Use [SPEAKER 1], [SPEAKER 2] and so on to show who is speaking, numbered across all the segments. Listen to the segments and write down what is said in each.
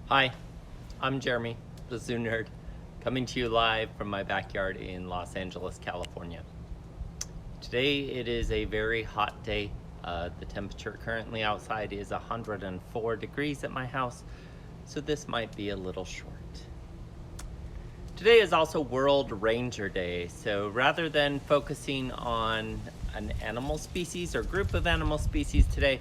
[SPEAKER 1] Hi, I'm Jeremy, the Zoo Nerd, coming to you live from my backyard in Los Angeles, California. Today it is a very hot day. The temperature currently outside is 104 degrees at my house, so this might be a little short. Today is also World Ranger Day, so rather than focusing on an animal species or group of animal species today,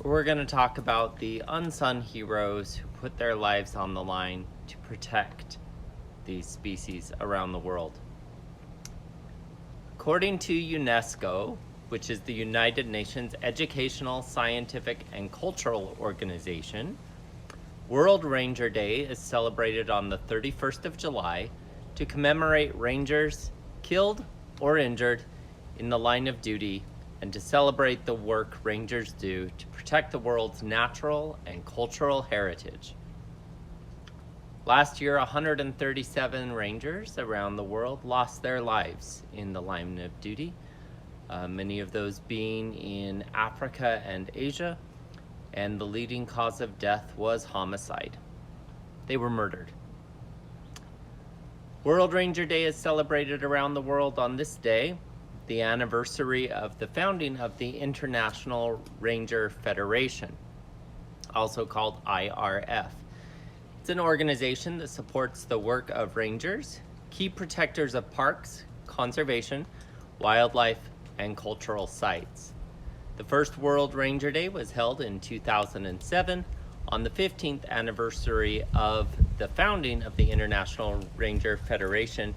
[SPEAKER 1] we're going to talk about the unsung heroes who put their lives on the line to protect these species around the world. According to UNESCO, which is the United Nations Educational, Scientific, and Cultural Organization, World Ranger Day is celebrated on the 31st of July to commemorate rangers killed or injured in the line of duty and to celebrate the work rangers do to protect the world's natural and cultural heritage. Last year, 137 rangers around the world lost their lives in the line of duty, many of those being in Africa and Asia, and the leading cause of death was homicide. They were murdered. World Ranger Day is celebrated around the world on this day, the anniversary of the founding of the International Ranger Federation, also called IRF. It's an organization that supports the work of rangers, key protectors of parks, conservation, wildlife, and cultural sites. The first World Ranger Day was held in 2007 on the 15th anniversary of the founding of the International Ranger Federation,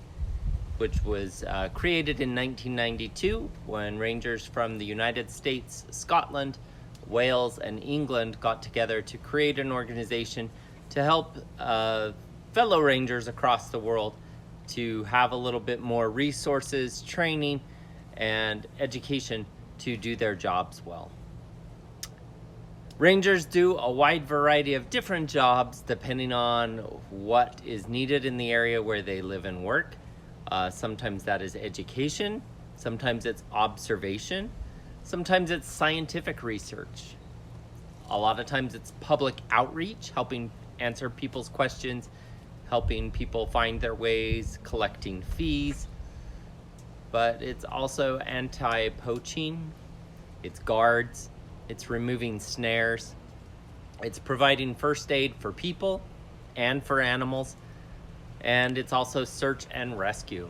[SPEAKER 1] which was created in 1992 when rangers from the United States, Scotland, Wales, and England got together to create an organization to help fellow rangers across the world to have a little bit more resources, training, and education to do their jobs well. Rangers do a wide variety of different jobs depending on what is needed in the area where they live and work. Sometimes that is education, sometimes it's observation, sometimes it's scientific research. A lot of times it's public outreach, helping answer people's questions, helping people find their ways, collecting fees. But it's also anti-poaching, it's guards, it's removing snares, it's providing first aid for people and for animals, and it's also search and rescue.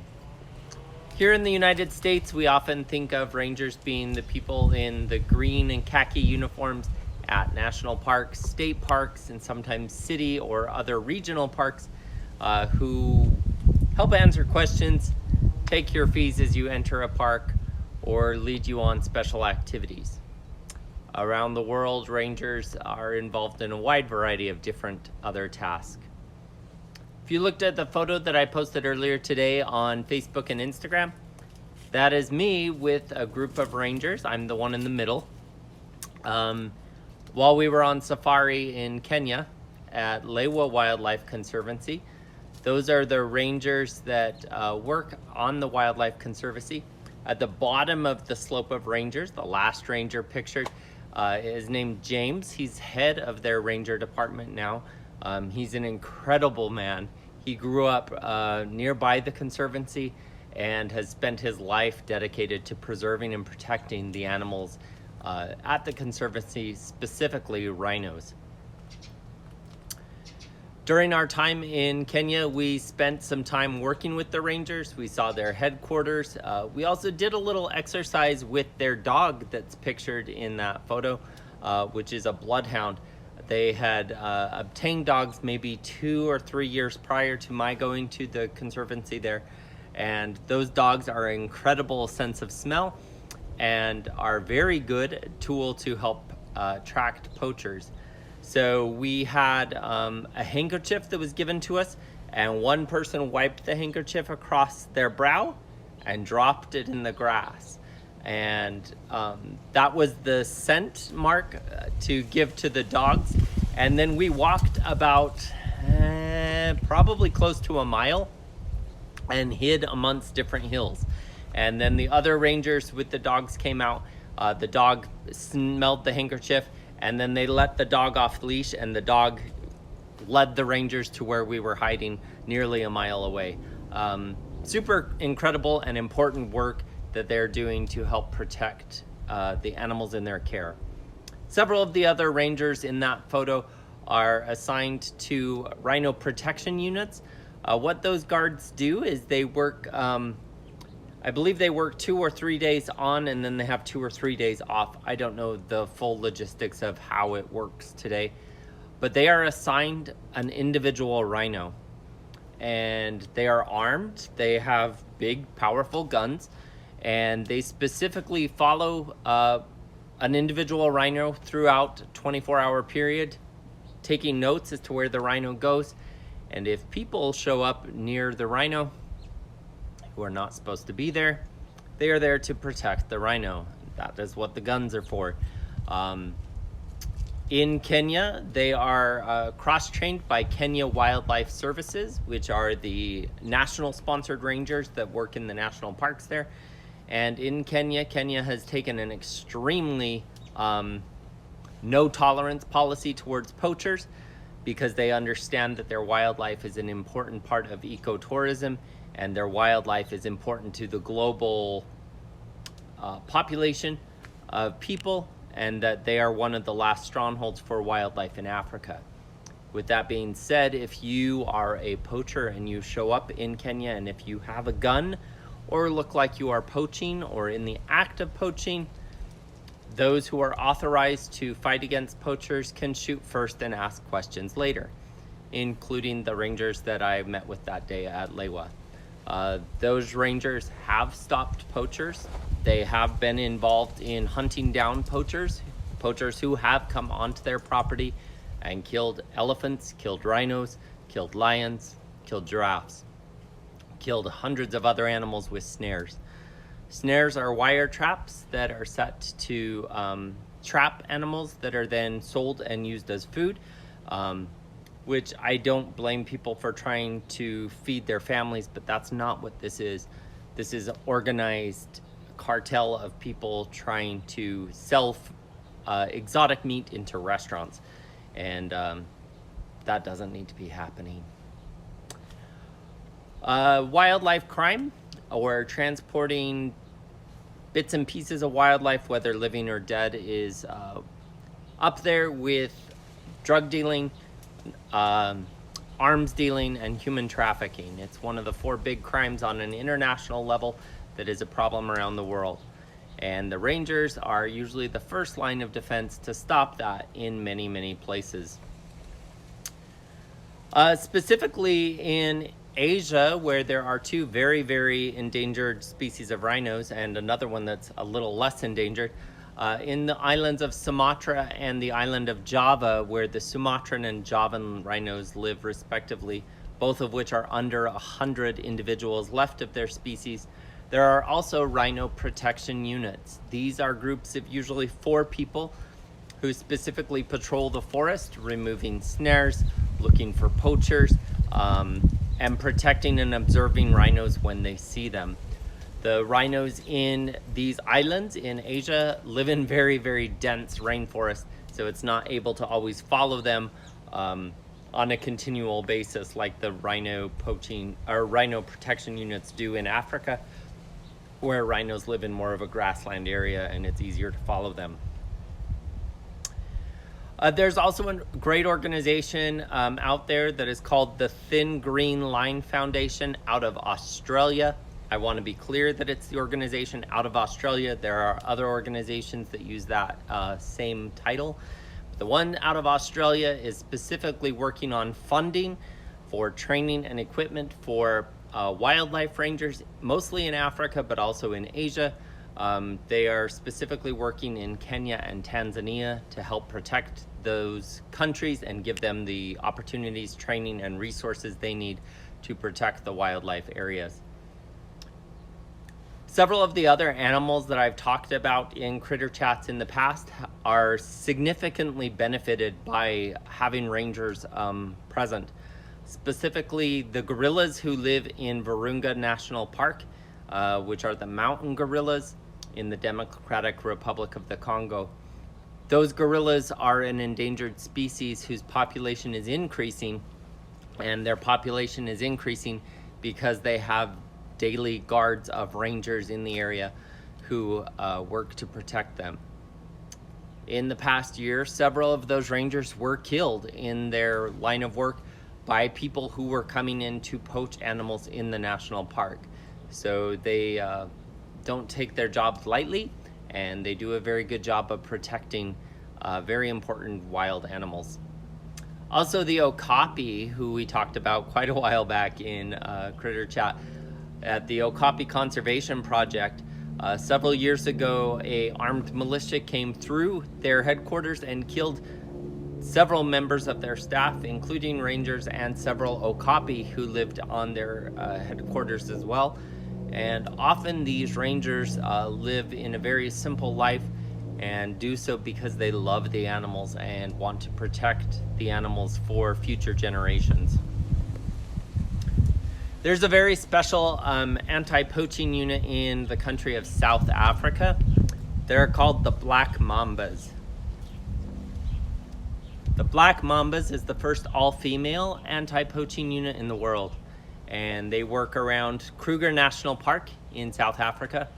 [SPEAKER 1] Here in the United States, we often think of rangers being the people in the green and khaki uniforms at national parks, state parks, and sometimes city or other regional parks who help answer questions, take your fees as you enter a park, or lead you on special activities. Around the world, rangers are involved in a wide variety of different other tasks. If you looked at the photo that I posted earlier today on Facebook and Instagram, that is me with a group of rangers. I'm the one in the middle. While we were on safari in Kenya at Lewa Wildlife Conservancy, those are the rangers that work on the Wildlife Conservancy. At the bottom of the slope of rangers, the last ranger pictured is named James. He's head of their ranger department now. He's an incredible man. He grew up nearby the conservancy and has spent his life dedicated to preserving and protecting the animals at the conservancy, specifically rhinos. During our time in Kenya, we spent some time working with the rangers. We saw their headquarters. We also did a little exercise with their dog that's pictured in that photo, which is a bloodhound. They had obtained dogs maybe 2 or 3 years prior to my going to the conservancy there. And those dogs are an incredible sense of smell and are very good tool to help attract poachers. So we had a handkerchief that was given to us, and one person wiped the handkerchief across their brow and dropped it in the grass. And that was the scent mark to give to the dogs. And then we walked about probably close to a mile and hid amongst different hills. And then the other rangers with the dogs came out. The dog smelled the handkerchief, and then they let the dog off leash, and the dog led the rangers to where we were hiding nearly a mile away. Super incredible and important work that they're doing to help protect the animals in their care. Several of the other rangers in that photo are assigned to rhino protection units. What those guards do is they work, I believe they work 2 or 3 days on, and then they have 2 or 3 days off. I don't know the full logistics of how it works today, but they are assigned an individual rhino, and they are armed. They have big, powerful guns, and they specifically follow an individual rhino throughout a 24-hour period, taking notes as to where the rhino goes. And if people show up near the rhino who are not supposed to be there, they are there to protect the rhino. That is what the guns are for. In Kenya, they are cross-trained by Kenya Wildlife Services, which are the national sponsored rangers that work in the national parks there. And in Kenya, Kenya has taken an extremely no tolerance policy towards poachers, because they understand that their wildlife is an important part of ecotourism, and their wildlife is important to the global population of people, and that they are one of the last strongholds for wildlife in Africa. With that being said, if you are a poacher and you show up in Kenya, and if you have a gun or look like you are poaching or in the act of poaching, those who are authorized to fight against poachers can shoot first and ask questions later, including the rangers that I met with that day at Lewa. Those rangers have stopped poachers. They have been involved in hunting down poachers who have come onto their property and killed elephants, killed rhinos, killed lions, killed giraffes, killed hundreds of other animals with snares. Snares are wire traps that are set to trap animals that are then sold and used as food, which I don't blame people for trying to feed their families, but that's not what this is. This is an organized cartel of people trying to sell exotic meat into restaurants, and that doesn't need to be happening. Wildlife crime, or transporting bits and pieces of wildlife, whether living or dead, is up there with drug dealing, arms dealing, and human trafficking. It's one of the 4 big crimes on an international level that is a problem around the world. And the rangers are usually the first line of defense to stop that in many, many places. Specifically in Asia, where there are 2 very, very endangered species of rhinos and another one that's a little less endangered, in the islands of Sumatra and the island of Java, where the Sumatran and Javan rhinos live respectively, both of which are under 100 individuals left of their species, there are also rhino protection units. These are groups of usually 4 people who specifically patrol the forest, removing snares, looking for poachers, and protecting and observing rhinos when they see them. The rhinos in these islands in Asia live in very, very dense rainforest, so it's not able to always follow them on a continual basis like the rhino poaching or rhino protection units do in Africa, where rhinos live in more of a grassland area and it's easier to follow them. There's also a great organization out there that is called the Thin Green Line Foundation out of Australia. I want to be clear that it's the organization out of Australia. There are other organizations that use that same title. The one out of Australia is specifically working on funding for training and equipment for wildlife rangers, mostly in Africa, but also in Asia. They are specifically working in Kenya and Tanzania to help protect those countries and give them the opportunities, training, and resources they need to protect the wildlife areas. Several of the other animals that I've talked about in Critter Chats in the past are significantly benefited by having rangers present. Specifically, the gorillas who live in Virunga National Park, which are the mountain gorillas in the Democratic Republic of the Congo. Those gorillas are an endangered species whose population is increasing, and their population is increasing because they have daily guards of rangers in the area who work to protect them. In the past year, several of those rangers were killed in their line of work by people who were coming in to poach animals in the national park. So they don't take their jobs lightly, and they do a very good job of protecting very important wild animals. Also, the okapi, who we talked about quite a while back in Critter Chat, at the Okapi Conservation Project, several years ago, a armed militia came through their headquarters and killed several members of their staff, including rangers and several okapi who lived on their headquarters as well. And often these rangers live in a very simple life and do so because they love the animals and want to protect the animals for future generations. There's a very special anti-poaching unit in the country of South Africa. They're called the Black Mambas. The Black Mambas is the first all-female anti-poaching unit in the world, and they work around Kruger National Park in South Africa,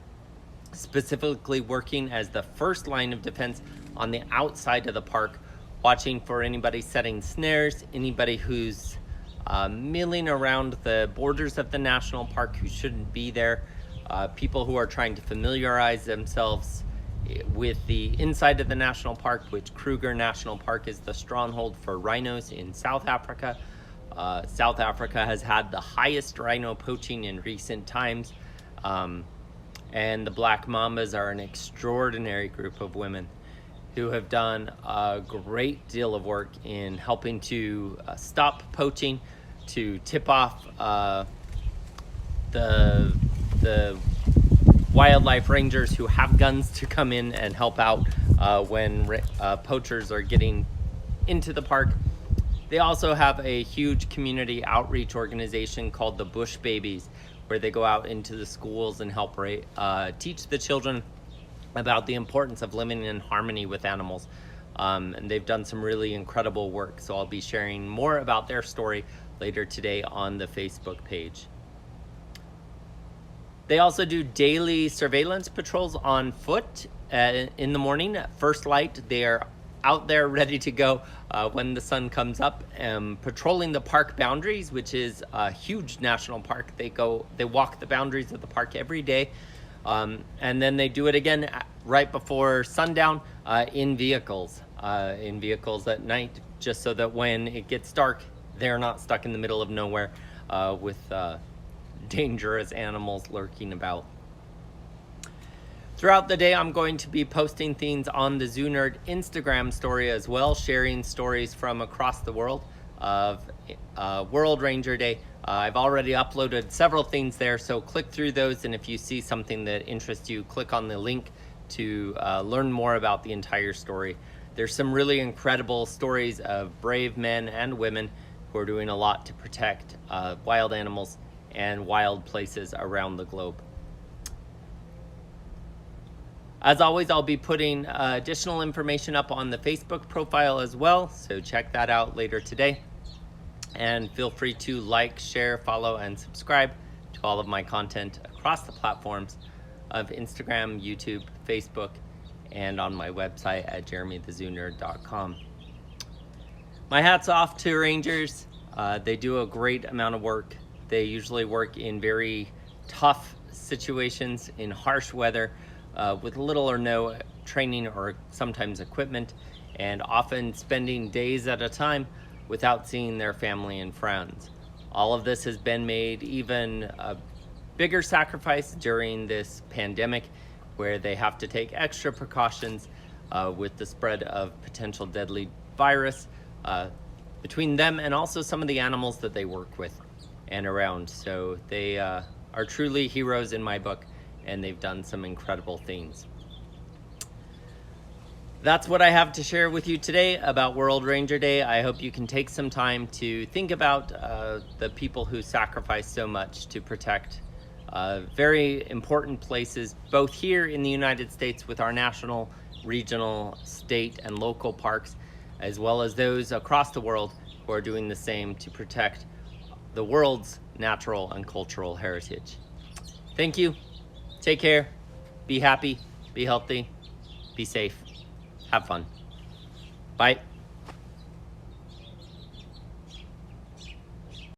[SPEAKER 1] specifically working as the first line of defense on the outside of the park, watching for anybody setting snares, anybody who's milling around the borders of the national park who shouldn't be there, people who are trying to familiarize themselves with the inside of the national park, which Kruger National Park is the stronghold for rhinos in South Africa. South Africa has had the highest rhino poaching in recent times, and the Black Mambas are an extraordinary group of women who have done a great deal of work in helping to stop poaching, to tip off the wildlife rangers who have guns to come in and help out when poachers are getting into the park. They also have a huge community outreach organization called the Bush Babies, where they go out into the schools and help teach the children about the importance of living in harmony with animals. And they've done some really incredible work. So I'll be sharing more about their story later today on the Facebook page. They also do daily surveillance patrols on foot in the morning at first light. They are out there ready to go when the sun comes up, patrolling the park boundaries, which is a huge national park. They walk the boundaries of the park every day, and then they do it again right before sundown in vehicles at night, just so that when it gets dark, they're not stuck in the middle of nowhere with dangerous animals lurking about. Throughout the day, I'm going to be posting things on the Zoo Nerd Instagram story as well, sharing stories from across the world of World Ranger Day. I've already uploaded several things there, so click through those, and if you see something that interests you, click on the link to learn more about the entire story. There's some really incredible stories of brave men and women who are doing a lot to protect wild animals and wild places around the globe. As always, I'll be putting additional information up on the Facebook profile as well, so check that out later today. And feel free to like, share, follow, and subscribe to all of my content across the platforms of Instagram, YouTube, Facebook, and on my website at jeremythezoonerd.com. My hat's off to rangers. They do a great amount of work. They usually work in very tough situations, in harsh weather, with little or no training or sometimes equipment, and often spending days at a time without seeing their family and friends. All of this has been made even a bigger sacrifice during this pandemic, where they have to take extra precautions with the spread of potential deadly virus between them and also some of the animals that they work with and around. So they are truly heroes in my book, and they've done some incredible things. That's what I have to share with you today about World Ranger Day. I hope you can take some time to think about the people who sacrifice so much to protect very important places, both here in the United States with our national regional, state, and local parks, as well as those across the world who are doing the same to protect the world's natural and cultural heritage. Thank you. Take care. Be happy. Be healthy. Be safe. Have fun. Bye.